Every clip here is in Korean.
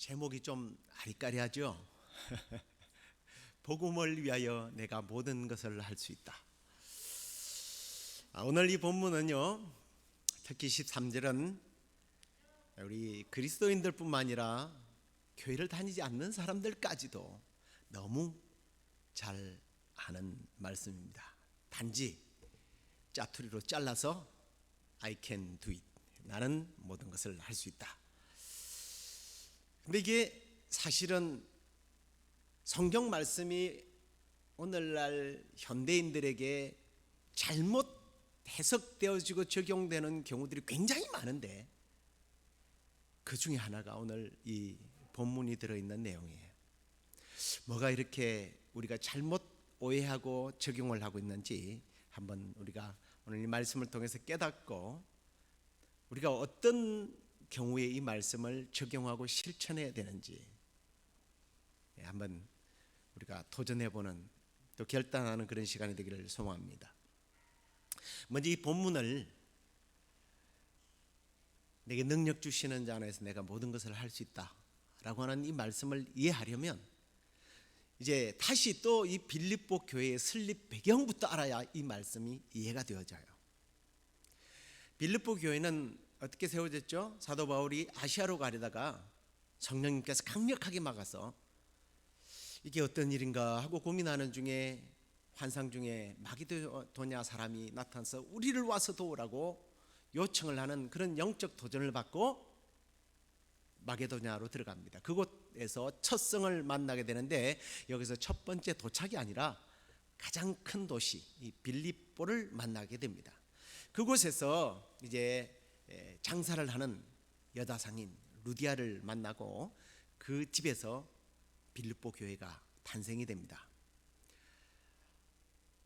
제목이 좀 아리까리하죠. 복음을 위하여 내가 모든 것을 할 수 있다. 오늘 이 본문은요, 특히 13절은 우리 그리스도인들뿐만 아니라 교회를 다니지 않는 사람들까지도 너무 잘 아는 말씀입니다. 단지 짜투리로 잘라서 I can do it, 나는 모든 것을 할 수 있다. 근데 이게 사실은 성경 말씀이 오늘날 현대인들에게 잘못 해석되어지고 적용되는 경우들이 굉장히 많은데, 그 중에 하나가 오늘 이 본문이 들어있는 내용이에요. 뭐가 이렇게 우리가 잘못 오해하고 적용을 하고 있는지 한번 우리가 오늘 이 말씀을 통해서 깨닫고, 우리가 어떤 경우에 이 말씀을 적용하고 실천해야 되는지 한번 우리가 도전해보는, 또 결단하는 그런 시간이 되기를 소망합니다. 먼저 이 본문을 내게 능력 주시는 자 안에서 내가 모든 것을 할 수 있다 라고 하는 이 말씀을 이해하려면, 이제 다시 또 이 빌립보 교회의 설립 배경부터 알아야 이 말씀이 이해가 되어져요. 빌립보 교회는 어떻게 세워졌죠? 사도 바울이 아시아로 가려다가 성령님께서 강력하게 막아서 이게 어떤 일인가 하고 고민하는 중에 환상 중에 마게도냐 사람이 나타나서 우리를 와서 도우라고 요청을 하는 그런 영적 도전을 받고 마게도냐로 들어갑니다. 그곳에서 첫 성을 만나게 되는데, 여기서 첫 번째 도착이 아니라 가장 큰 도시 이 빌립보를 만나게 됩니다. 그곳에서 이제 장사를 하는 여자 상인 루디아를 만나고 그 집에서 빌립보 교회가 탄생이 됩니다.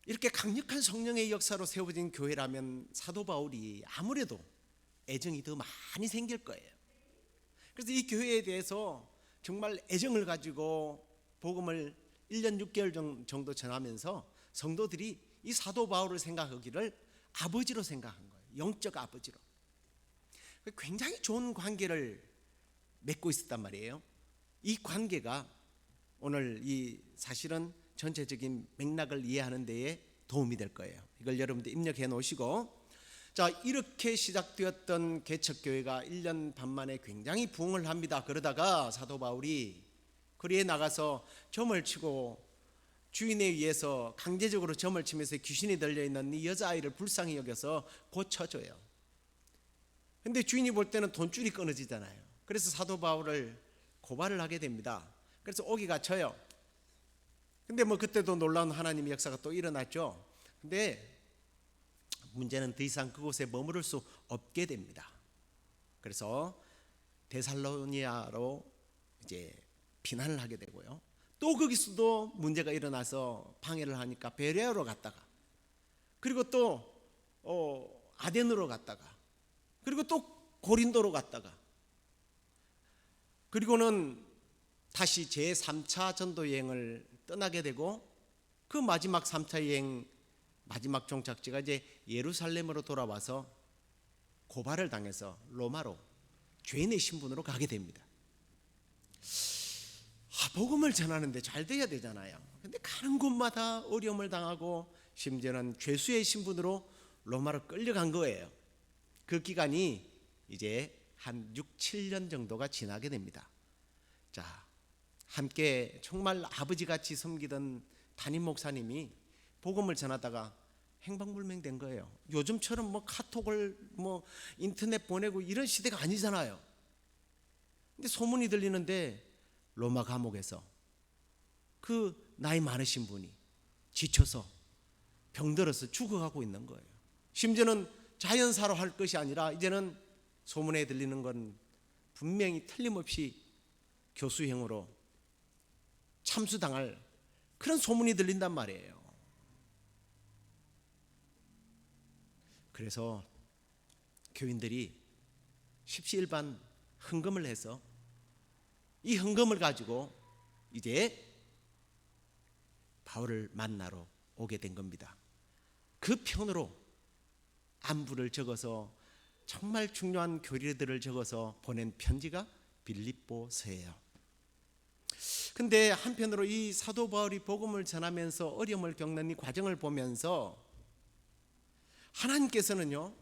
이렇게 강력한 성령의 역사로 세워진 교회라면 사도 바울이 아무래도 애정이 더 많이 생길 거예요. 그래서 이 교회에 대해서 정말 애정을 가지고 복음을 1년 6개월 정도 전하면서 성도들이 이 사도 바울을 생각하기를 아버지로 생각한 거예요. 영적 아버지로. 굉장히 좋은 관계를 맺고 있었단 말이에요. 이 관계가 오늘 이 사실은 전체적인 맥락을 이해하는 데에 도움이 될 거예요. 이걸 여러분들 입력해 놓으시고, 자, 이렇게 시작되었던 개척교회가 1년 반 만에 굉장히 부흥을 합니다. 그러다가 사도 바울이 거리에 나가서 점을 치고 주인에 의해서 강제적으로 점을 치면서 귀신이 들려있는 이 여자아이를 불쌍히 여겨서 고쳐줘요. 근데 주인이 볼 때는 돈줄이 끊어지잖아요. 그래서 사도 바울을 고발을 하게 됩니다. 그래서 옥이 갇혀요. 근데 그때도 놀라운 하나님의 역사가 또 일어났죠. 근데 문제는 더 이상 그곳에 머무를 수 없게 됩니다. 그래서 데살로니아로 이제 피난을 하게 되고요. 또 거기서도 문제가 일어나서 방해를 하니까 베레아로 갔다가, 그리고 또 아덴으로 갔다가, 그리고 또 고린도로 갔다가, 그리고는 다시 제3차 전도 여행을 떠나게 되고, 그 마지막 3차 여행 마지막 종착지가 이제 예루살렘으로 돌아와서 고발을 당해서 로마로 죄인의 신분으로 가게 됩니다. 복음을 전하는데 잘 돼야 되잖아요. 근데 가는 곳마다 어려움을 당하고 심지어는 죄수의 신분으로 로마로 끌려간 거예요. 그 기간이 이제 한 6, 7년 정도가 지나게 됩니다. 자, 함께 정말 아버지같이 섬기던 담임 목사님이 복음을 전하다가 행방불명된 거예요. 요즘처럼 카톡을 인터넷 보내고 이런 시대가 아니잖아요. 근데 소문이 들리는데 로마 감옥에서 그 나이 많으신 분이 지쳐서 병들어서 죽어가고 있는 거예요. 심지어는 자연사로 할 것이 아니라 이제는 소문에 들리는 건 분명히 틀림없이 교수형으로 참수당할 그런 소문이 들린단 말이에요. 그래서 교인들이 십시일반 헌금을 해서 이 헌금을 가지고 이제 바울을 만나러 오게 된 겁니다. 그 편으로 안부를 적어서 정말 중요한 교리들을 적어서 보낸 편지가 빌립보서예요. 근데 한편으로 이 사도 바울이 복음을 전하면서 어려움을 겪는 이 과정을 보면서 하나님께서는요,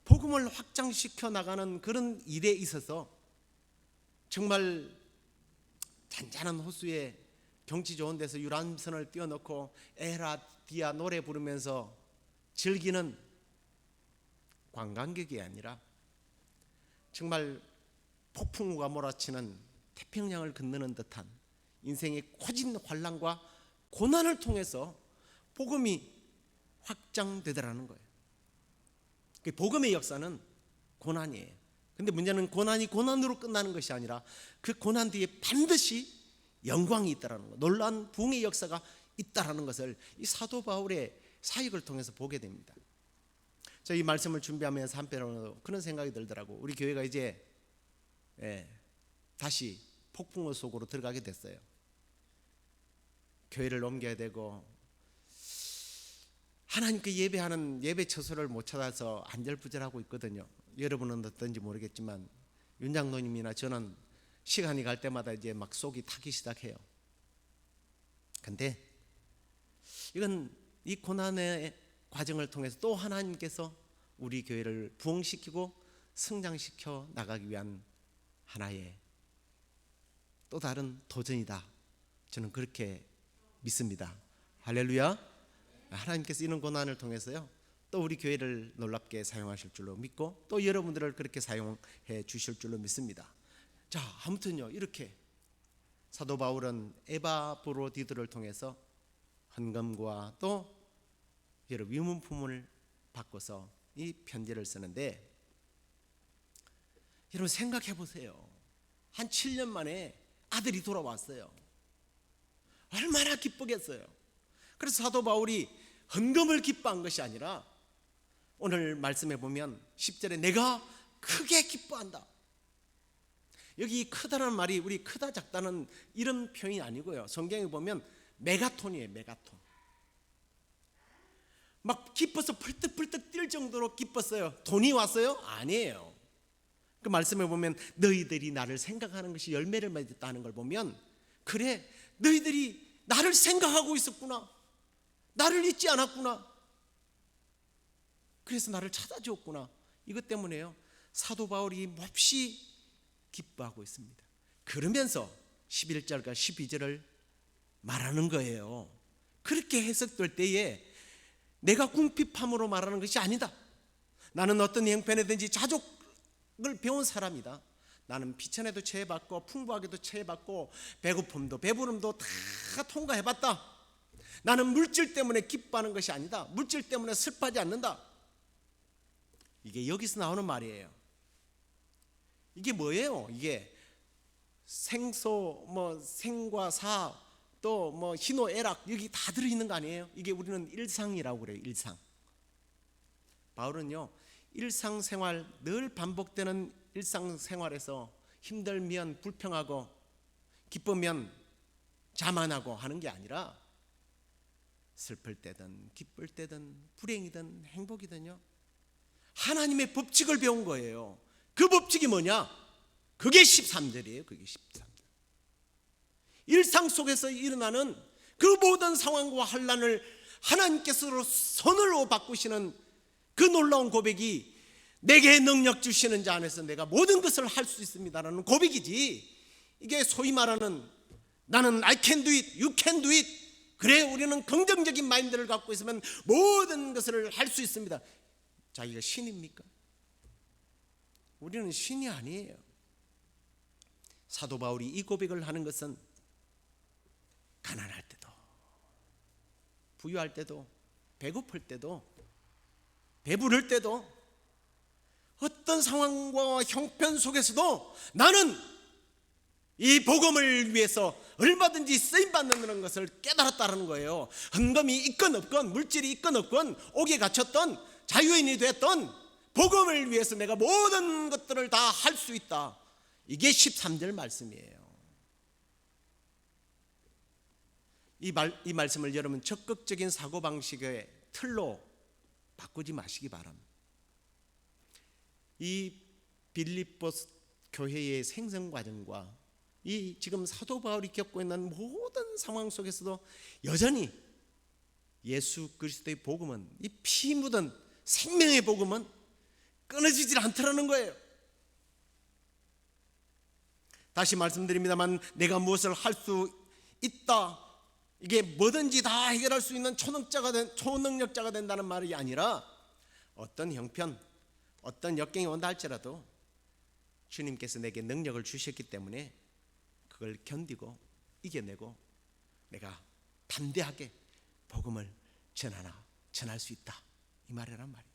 복음을 확장시켜 나가는 그런 일에 있어서 정말 잔잔한 호수에 경치 좋은 데서 유람선을 띄워놓고 에라디아 노래 부르면서 즐기는 관광객이 아니라 정말 폭풍우가 몰아치는 태평양을 건너는 듯한 인생의 코진 환난과 고난을 통해서 복음이 확장되더라는 거예요. 복음의 역사는 고난이에요. 근데 문제는 고난이 고난으로 끝나는 것이 아니라 그 고난 뒤에 반드시 영광이 있다라는 거예요. 놀라운 부흥의 역사가 있다라는 것을 이 사도 바울의 사역을 통해서 보게 됩니다. 저 이 말씀을 준비하면서 한편으로 그런 생각이 들더라고. 우리 교회가 이제 다시 폭풍우 속으로 들어가게 됐어요. 교회를 옮겨야 되고 하나님께 예배하는 예배 처소를 못 찾아서 안절부절하고 있거든요. 여러분은 어떤지 모르겠지만 윤 장로님이나 저는 시간이 갈 때마다 이제 막 속이 타기 시작해요. 근데 이건 이 고난의 과정을 통해서 또 하나님께서 우리 교회를 부흥시키고 성장시켜 나가기 위한 하나의 또 다른 도전이다. 저는 그렇게 믿습니다. 할렐루야. 하나님께서 이런 고난을 통해서요, 또 우리 교회를 놀랍게 사용하실 줄로 믿고 또 여러분들을 그렇게 사용해 주실 줄로 믿습니다. 자, 아무튼요, 이렇게 사도 바울은 에바브로디도를 통해서 헌금과 또 여러 위문품을 바꿔서 이 편지를 쓰는데, 여러분 생각해 보세요. 한 7년 만에 아들이 돌아왔어요. 얼마나 기쁘겠어요. 그래서 사도 바울이 헌금을 기뻐한 것이 아니라 오늘 말씀해 보면 10절에 내가 크게 기뻐한다. 여기 크다는 말이 우리 크다 작다는 이런 표현이 아니고요. 성경에 보면 메가톤이에요. 메가톤. 막 기뻐서 펄떡펄떡 뛸 정도로 기뻤어요. 돈이 왔어요? 아니에요. 그 말씀에 보면 너희들이 나를 생각하는 것이 열매를 맺었다는 걸 보면, 그래, 너희들이 나를 생각하고 있었구나. 나를 잊지 않았구나. 그래서 나를 찾아주었구나. 이것 때문에요, 사도 바울이 몹시 기뻐하고 있습니다. 그러면서 11절과 12절을 말하는 거예요. 그렇게 해석될 때에 내가 궁핍함으로 말하는 것이 아니다. 나는 어떤 형편이든지 자족을 배운 사람이다. 나는 비천에도 처해봤고 풍부하게도 처해봤고 배고픔도 배부름도 다 통과해봤다. 나는 물질 때문에 기뻐하는 것이 아니다. 물질 때문에 슬퍼하지 않는다. 이게 여기서 나오는 말이에요. 이게 뭐예요? 이게 생소, 생과 사, 또 희노애락, 여기 다 들어있는 거 아니에요? 이게 우리는 일상이라고 그래요. 일상. 바울은요, 일상생활, 늘 반복되는 일상생활에서 힘들면 불평하고 기쁘면 자만하고 하는 게 아니라 슬플 때든 기쁠 때든 불행이든 행복이든요, 하나님의 법칙을 배운 거예요. 그 법칙이 뭐냐? 그게 13절이에요. 그게 13절. 일상 속에서 일어나는 그 모든 상황과 환난을 하나님께서 선으로 바꾸시는 그 놀라운 고백이 내게 능력 주시는 자 안에서 내가 모든 것을 할 수 있습니다라는 고백이지, 이게 소위 말하는 나는 I can do it, you can do it, 그래 우리는 긍정적인 마인드를 갖고 있으면 모든 것을 할 수 있습니다. 자기가 신입니까? 우리는 신이 아니에요. 사도 바울이 이 고백을 하는 것은 가난할 때도, 부유할 때도, 배고플 때도, 배부를 때도, 어떤 상황과 형편 속에서도 나는 이 복음을 위해서 얼마든지 쓰임받는 것을 깨달았다는 거예요. 헌금이 있건 없건, 물질이 있건 없건, 옥에 갇혔던, 자유인이 됐던, 복음을 위해서 내가 모든 것들을 다 할 수 있다. 이게 13절 말씀이에요. 이 말씀을 여러분 적극적인 사고방식의 틀로 바꾸지 마시기 바랍니다. 이 빌립보 교회의 생성 과정과 이 지금 사도 바울이 겪고 있는 모든 상황 속에서도 여전히 예수 그리스도의 복음은, 이 피 묻은 생명의 복음은 끊어지질 않더라는 거예요. 다시 말씀드립니다만, 내가 무엇을 할 수 있다, 이게 뭐든지 다 해결할 수 있는 초능력자가 된다는 말이 아니라, 어떤 형편, 어떤 역경이 온다 할지라도 주님께서 내게 능력을 주셨기 때문에 그걸 견디고 이겨내고 내가 담대하게 복음을 전할 수 있다, 이 말이란 말이에요.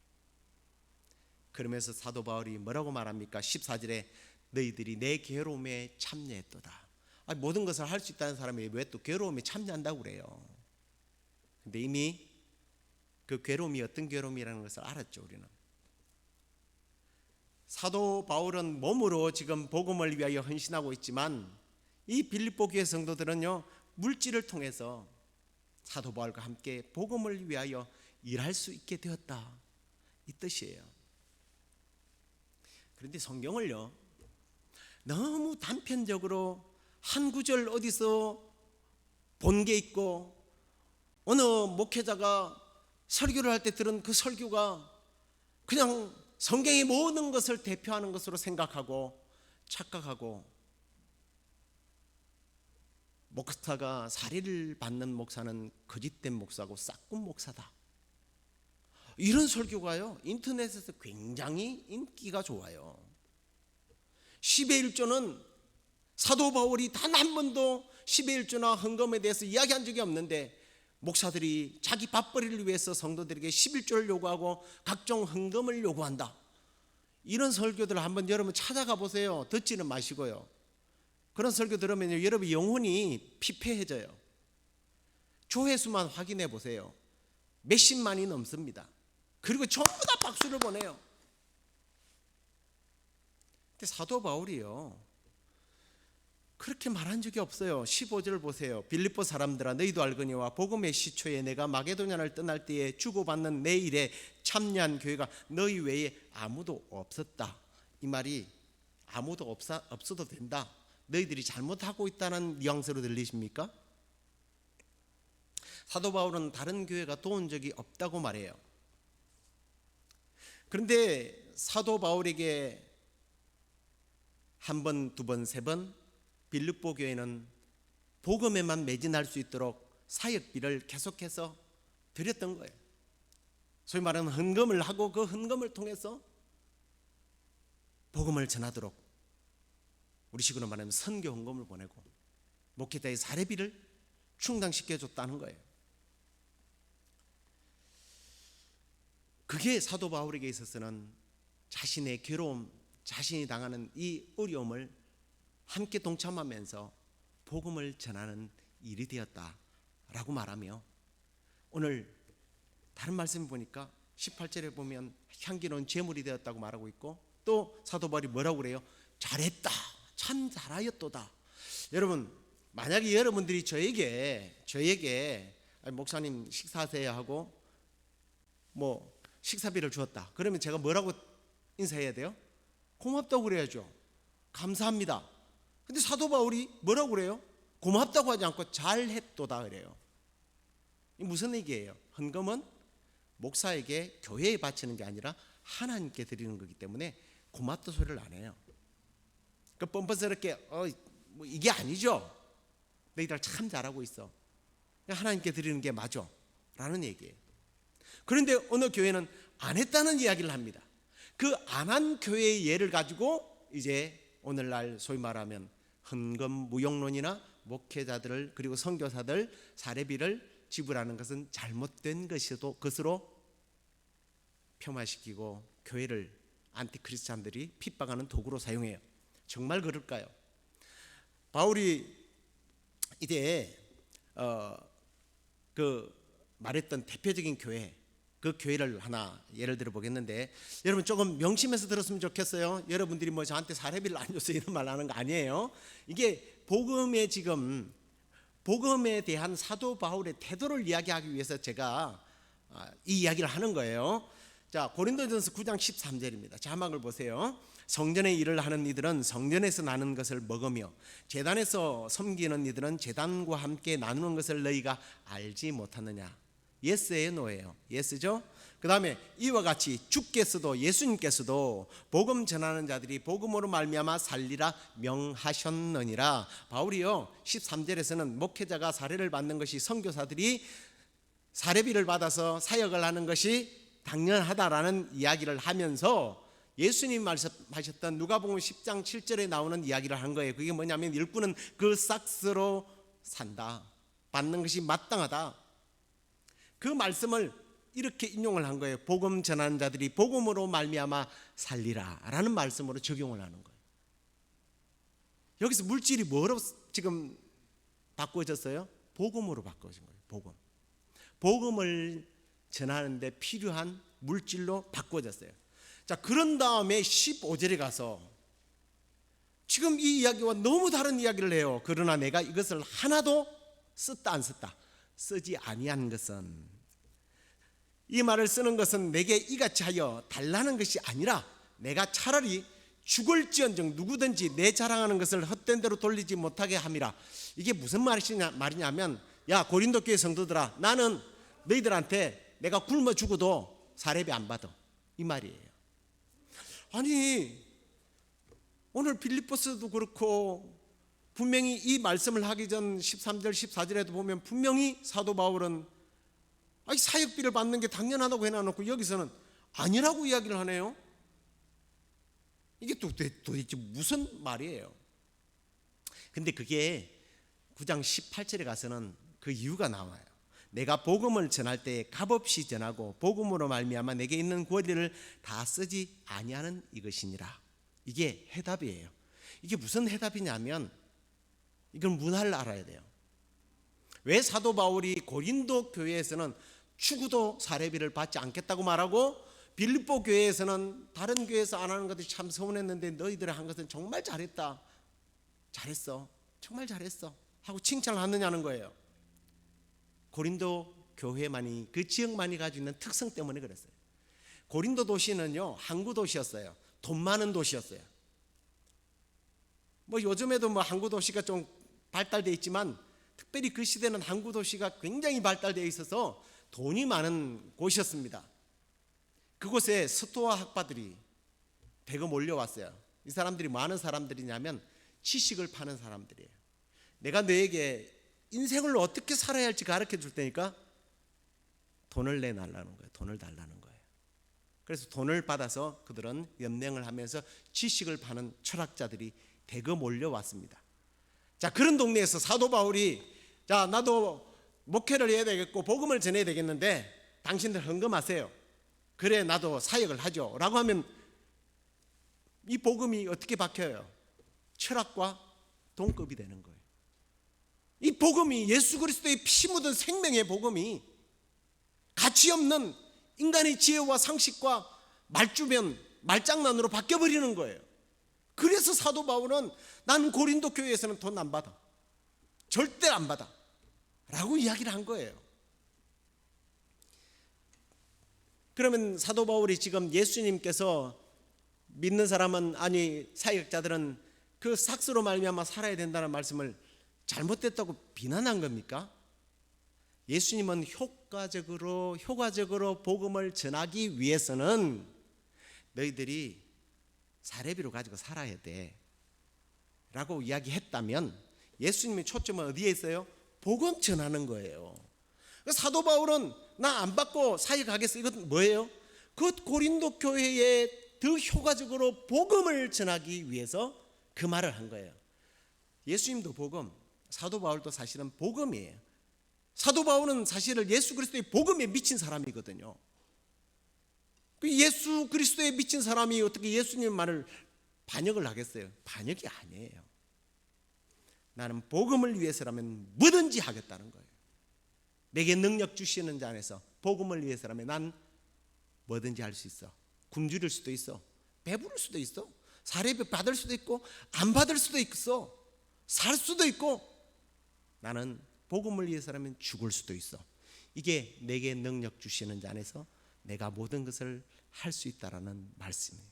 그러면서 사도 바울이 뭐라고 말합니까? 14절에 너희들이 내 괴로움에 참여했도다. 모든 것을 할 수 있다는 사람이 왜 또 괴로움에 참여한다고 그래요? 근데 이미 그 괴로움이 어떤 괴로움이라는 것을 알았죠. 우리는 사도 바울은 몸으로 지금 복음을 위하여 헌신하고 있지만, 이 빌립보 교회 성도들은요, 물질을 통해서 사도 바울과 함께 복음을 위하여 일할 수 있게 되었다, 이 뜻이에요. 그런데 성경을요, 너무 단편적으로 한 구절 어디서 본 게 있고, 어느 목회자가 설교를 할 때 들은 그 설교가 그냥 성경의 모든 것을 대표하는 것으로 생각하고 착각하고, 목사가 사리를 받는 목사는 거짓된 목사고 싹군 목사다, 이런 설교가요 인터넷에서 굉장히 인기가 좋아요. 10의 1조는 사도 바울이 단 한 번도 10의 1조나 헌금에 대해서 이야기한 적이 없는데, 목사들이 자기 밥벌이를 위해서 성도들에게 11조를 요구하고 각종 헌금을 요구한다, 이런 설교들을 한번 여러분 찾아가 보세요. 듣지는 마시고요. 그런 설교 들으면 여러분 영혼이 피폐해져요. 조회수만 확인해 보세요. 몇십만이 넘습니다. 그리고 전부 다 박수를 보내요. 근데 사도 바울이요, 그렇게 말한 적이 없어요. 15절 보세요. 빌립보 사람들아, 너희도 알거니와 복음의 시초에 내가 마게도냐를 떠날 때에 주고받는 내 일에 참여한 교회가 너희 외에 아무도 없었다. 이 말이 아무도 없어도 된다, 너희들이 잘못하고 있다는 뉘앙스로 들리십니까? 사도 바울은 다른 교회가 도운 적이 없다고 말해요. 그런데 사도 바울에게 한 번, 두 번, 세 번 빌립보 교회는 복음에만 매진할 수 있도록 사역비를 계속해서 드렸던 거예요. 소위 말하는 헌금을 하고, 그 헌금을 통해서 복음을 전하도록, 우리식으로 말하면 선교 헌금을 보내고 목회자의 사례비를 충당시켜 줬다는 거예요. 그게 사도 바울에게 있어서는 자신의 괴로움, 자신이 당하는 이 어려움을 함께 동참하면서 복음을 전하는 일이 되었다라고 말하며, 오늘 다른 말씀 보니까 18절에 보면 향기로운 제물이 되었다고 말하고 있고, 또 사도 바울이 뭐라고 그래요? 잘했다, 참 잘하였도다. 여러분, 만약에 여러분들이 저에게 목사님 식사하세요 하고 뭐 식사비를 주었다, 그러면 제가 뭐라고 인사해야 돼요? 고맙다고 그래야죠. 감사합니다. 근데 사도 바울이 뭐라고 그래요? 고맙다고 하지 않고 잘했도다 그래요. 이 무슨 얘기예요? 헌금은 목사에게, 교회에 바치는 게 아니라 하나님께 드리는 거기 때문에 고맙다 소리를 안 해요. 그 뻔뻔스럽게 뭐 이게 아니죠. 너희들 참 잘하고 있어, 하나님께 드리는 게 맞아 라는 얘기예요. 그런데 어느 교회는 안 했다는 이야기를 합니다. 그 안 한 교회의 예를 가지고 이제 오늘날 소위 말하면 헌금 무용론이나 목회자들을, 그리고 선교사들 사례비를 지불하는 것은 잘못된 것으로 폄하시키고 교회를 안티크리스찬들이 핍박하는 도구로 사용해요. 정말 그럴까요? 바울이 이제 그 말했던 대표적인 교회, 그 교회를 하나 예를 들어 보겠는데, 여러분 조금 명심해서 들었으면 좋겠어요. 여러분들이 뭐 저한테 사례비를 안 줘서 이런 말 하는 거 아니에요. 이게 복음에 대한 사도 바울의 태도를 이야기하기 위해서 제가 이 이야기를 하는 거예요. 자, 고린도전서 9장 13절입니다. 자막을 보세요. 성전의 일을 하는 이들은 성전에서 나는 것을 먹으며 제단에서 섬기는 이들은 제단과 함께 나누는 것을 너희가 알지 못하느냐. 예스의 노예요. 예스죠? 그 다음에 이와 같이 주께서도 예수님께서도 복음 전하는 자들이 복음으로 말미암아 살리라 명하셨느니라. 바울이요 13절에서는 목회자가 사례를 받는 것이 선교사들이 사례비를 받아서 사역을 하는 것이 당연하다라는 이야기를 하면서 예수님 말씀하셨던 누가복음 10장 7절에 나오는 이야기를 한 거예요. 그게 뭐냐면 일꾼은 그 삭스로 산다, 받는 것이 마땅하다. 그 말씀을 이렇게 인용을 한 거예요. 복음 전하는 자들이 복음으로 말미암아 살리라 라는 말씀으로 적용을 하는 거예요. 여기서 물질이 뭐로 지금 바꿔졌어요? 복음으로 바꿔진 거예요. 복음을 전하는데 필요한 물질로 바꿔졌어요. 자, 그런 다음에 15절에 가서 지금 이 이야기와 너무 다른 이야기를 해요. 그러나 내가 이것을 하나도 썼다 안 썼다, 쓰지 아니한 것은, 이 말을 쓰는 것은 내게 이같이 하여 달라는 것이 아니라 내가 차라리 죽을지언정 누구든지 내 자랑하는 것을 헛된 대로 돌리지 못하게 함이라. 이게 무슨 말이냐면, 야 고린도 교회 성도들아, 나는 너희들한테 내가 굶어 죽어도 사례비 안 받아, 이 말이에요. 아니 오늘 빌립보서도 그렇고 분명히 이 말씀을 하기 전 13절 14절에도 보면 분명히 사도 바울은 사역비를 받는 게 당연하다고 해놔놓고 여기서는 아니라고 이야기를 하네요. 이게 도대체 무슨 말이에요? 근데 그게 9장 18절에 가서는 그 이유가 나와요. 내가 복음을 전할 때 값없이 전하고 복음으로 말미암아 내게 있는 권리를 다 쓰지 아니하는 이것이니라. 이게 해답이에요. 이게 무슨 해답이냐면 이건 문화를 알아야 돼요. 왜 사도 바울이 고린도 교회에서는 죽어도 사례비를 받지 않겠다고 말하고 빌립보 교회에서는 다른 교회에서 안 하는 것들이 참 서운했는데 너희들이 한 것은 정말 잘했다, 잘했어, 정말 잘했어 하고 칭찬을 하느냐는 거예요. 고린도 교회만이, 그 지역만이 가지고 있는 특성 때문에 그랬어요. 고린도 도시는요 항구 도시였어요. 돈 많은 도시였어요. 요즘에도 항구 도시가 좀 발달되어 있지만 특별히 그 시대는 항구 도시가 굉장히 발달되어 있어서 돈이 많은 곳이었습니다. 그곳에 스토아 학파들이 대거 몰려왔어요. 이 사람들이 뭐 하는 사람들이냐면 지식을 파는 사람들이에요. 내가 너에게 인생을 어떻게 살아야 할지 가르쳐 줄 테니까 돈을 내달라는 거예요. 돈을 달라는 거예요. 그래서 돈을 받아서 그들은 연맹을 하면서 지식을 파는 철학자들이 대거 몰려왔습니다. 자, 그런 동네에서 사도 바울이 자, 나도 목회를 해야 되겠고 복음을 전해야 되겠는데 당신들 헌금하세요. 그래 나도 사역을 하죠 라고 하면 이 복음이 어떻게 박혀요? 철학과 동급이 되는 거예요. 이 복음이, 예수 그리스도의 피 묻은 생명의 복음이 가치 없는 인간의 지혜와 상식과 말주변, 말장난으로 바뀌어버리는 거예요. 그래서 사도 바울은 나는 고린도 교회에서는 돈 안 받아, 절대 안 받아 라고 이야기를 한 거예요. 그러면 사도 바울이 지금 예수님께서 믿는 사람은, 아니 사역자들은 그 삭스로 말미암아 살아야 된다는 말씀을 잘못됐다고 비난한 겁니까? 예수님은 효과적으로 복음을 전하기 위해서는 너희들이 사례비로 가지고 살아야 돼 라고 이야기했다면 예수님의 초점은 어디에 있어요? 복음 전하는 거예요. 사도 바울은 나 안 받고 사역하겠어, 이건 뭐예요? 그 고린도 교회에 더 효과적으로 복음을 전하기 위해서 그 말을 한 거예요. 예수님도 복음, 사도 바울도 사실은 복음이에요. 사도 바울은 사실은 예수 그리스도의 복음에 미친 사람이거든요. 예수 그리스도에 미친 사람이 어떻게 예수님 말을 반역을 하겠어요? 반역이 아니에요. 나는 복음을 위해서라면 뭐든지 하겠다는 거예요. 내게 능력 주시는 자 안에서 복음을 위해서라면 난 뭐든지 할 수 있어. 굶주릴 수도 있어, 배부를 수도 있어, 사례비 받을 수도 있고 안 받을 수도 있어, 살 수도 있고, 나는 복음을 위해서라면 죽을 수도 있어. 이게 내게 능력 주시는 자 안에서 내가 모든 것을 할 수 있다라는 말씀이에요.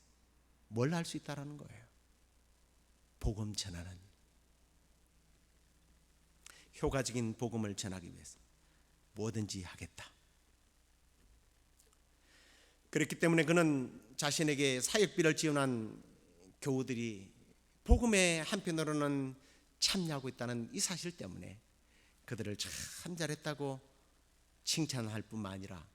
뭘 할 수 있다라는 거예요? 복음 전하는, 효과적인 복음을 전하기 위해서 뭐든지 하겠다. 그렇기 때문에 그는 자신에게 사역비를 지원한 교우들이 복음에 한편으로는 참여하고 있다는 이 사실 때문에 그들을 참 잘했다고 칭찬할 뿐만 아니라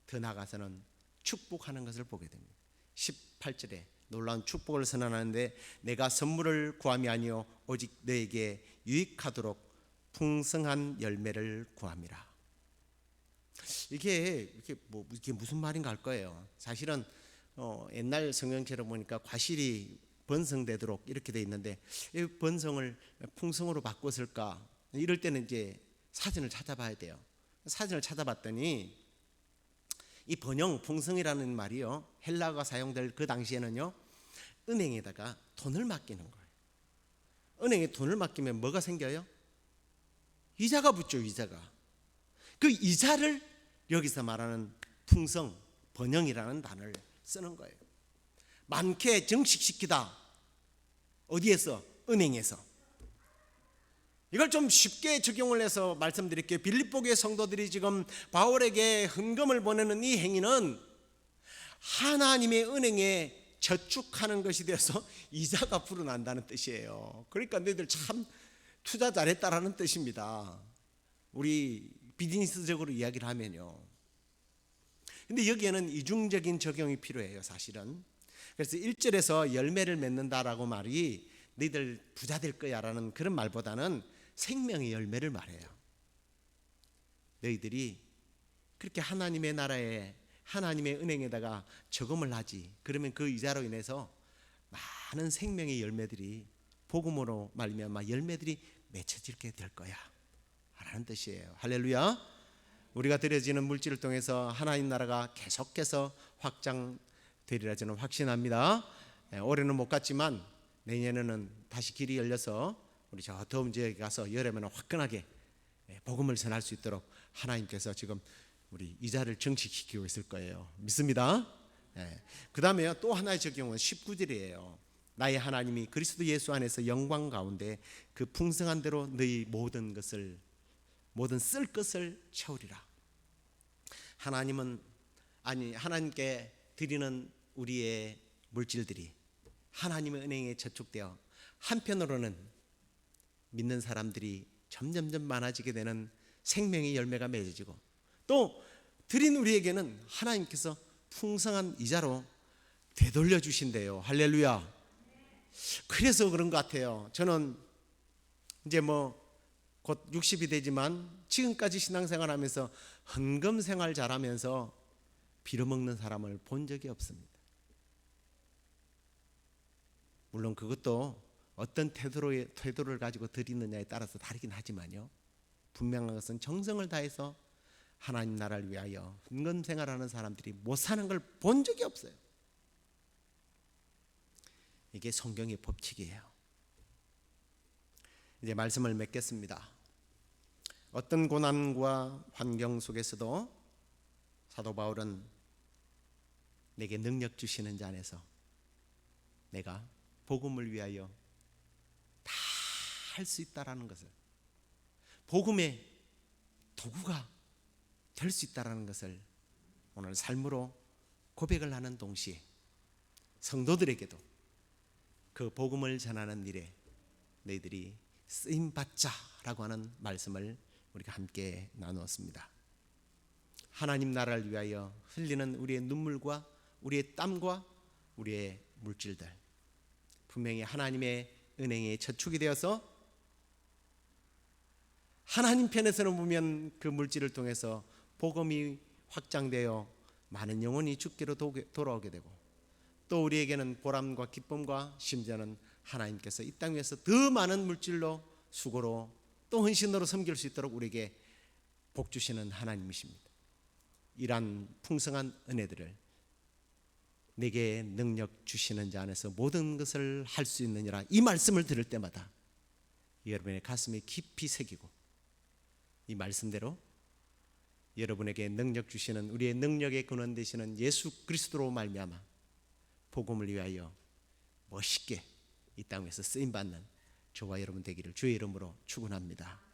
더 나아가서는 축복하는 것을 보게 됩니다. 18절에 놀라운 축복을 선언하는데 내가 선물을 구함이 아니요 오직 너에게 유익하도록 풍성한 열매를 구함이라. 이게 무슨 말인가 할 거예요. 사실은 옛날 성경책을 보니까 과실이 번성되도록 이렇게 돼 있는데 이 번성을 풍성으로 바꿨을까? 이럴 때는 이제 사전을 찾아봐야 돼요. 사전을 찾아봤더니 이 번영, 풍성이라는 말이요, 헬라어가 사용될 그 당시에는요, 은행에다가 돈을 맡기는 거예요. 은행에 돈을 맡기면 뭐가 생겨요? 이자가 붙죠. 이자가. 그 이자를 여기서 말하는 풍성, 번영이라는 단어를 쓰는 거예요. 많게 증식시키다. 어디에서? 은행에서. 이걸 좀 쉽게 적용을 해서 말씀드릴게요. 빌립보교의 성도들이 지금 바울에게 헌금을 보내는 이 행위는 하나님의 은행에 저축하는 것이 되어서 이자가 불어난다는 뜻이에요. 그러니까 너희들 참 투자 잘했다라는 뜻입니다. 우리 비즈니스적으로 이야기를 하면요. 근데 여기에는 이중적인 적용이 필요해요, 사실은. 그래서 1절에서 열매를 맺는다라고 말이 너희들 부자 될 거야 라는 그런 말보다는 생명의 열매를 말해요. 너희들이 그렇게 하나님의 나라에, 하나님의 은행에다가 저금을 하지, 그러면 그 이자로 인해서 많은 생명의 열매들이, 복음으로 말미암아 열매들이 맺혀지게 될 거야 라는 뜻이에요. 할렐루야. 우리가 드려지는 물질을 통해서 하나님 나라가 계속해서 확장되리라 저는 확신합니다. 올해는 못 갔지만 내년에는 다시 길이 열려서 우리 저 더운 지역에 가서 여름에는 화끈하게 복음을 전할 수 있도록 하나님께서 지금 우리 이자를 정식시키고 있을 거예요. 믿습니다. 그 다음에요, 또 하나의 적용은 19절이에요. 나의 하나님이 그리스도 예수 안에서 영광 가운데 그 풍성한 대로 너희 모든 쓸 것을 채우리라. 하나님께 드리는 우리의 물질들이 하나님의 은행에 저축되어 한편으로는 믿는 사람들이 점점점 많아지게 되는 생명의 열매가 맺어지고, 또 드린 우리에게는 하나님께서 풍성한 이자로 되돌려 주신대요. 할렐루야. 그래서 그런 것 같아요. 저는 이제 곧 60이 되지만 지금까지 신앙생활하면서 헌금 생활 잘하면서 빌어먹는 사람을 본 적이 없습니다. 물론 그것도 어떤 태도를 가지고 드리느냐에 따라서 다르긴 하지만요, 분명한 것은 정성을 다해서 하나님 나라를 위하여 헌금 생활하는 사람들이 못 사는 걸 본 적이 없어요. 이게 성경의 법칙이에요. 이제 말씀을 맺겠습니다. 어떤 고난과 환경 속에서도 사도 바울은 내게 능력 주시는 자 안에서 내가 복음을 위하여 다 할 수 있다라는 것을, 복음의 도구가 될 수 있다라는 것을 오늘 삶으로 고백을 하는 동시에 성도들에게도 그 복음을 전하는 일에 너희들이 쓰임받자라고 하는 말씀을 우리가 함께 나누었습니다. 하나님 나라를 위하여 흘리는 우리의 눈물과 우리의 땀과 우리의 물질들, 분명히 하나님의 은행에 저축이 되어서 하나님 편에서는 보면 그 물질을 통해서 복음이 확장되어 많은 영혼이 죽기로 돌아오게 되고, 또 우리에게는 보람과 기쁨과 심지어는 하나님께서 이 땅 위에서 더 많은 물질로, 수고로, 또 헌신으로 섬길 수 있도록 우리에게 복 주시는 하나님이십니다. 이러한 풍성한 은혜들을 내게 능력 주시는 자 안에서 모든 것을 할 수 있느니라, 이 말씀을 들을 때마다 여러분의 가슴에 깊이 새기고 이 말씀대로 여러분에게 능력 주시는 우리의 능력의 근원 되시는 예수 그리스도로 말미암아 복음을 위하여 멋있게 이 땅에서 쓰임 받는 저와 여러분 되기를 주의 이름으로 축원합니다.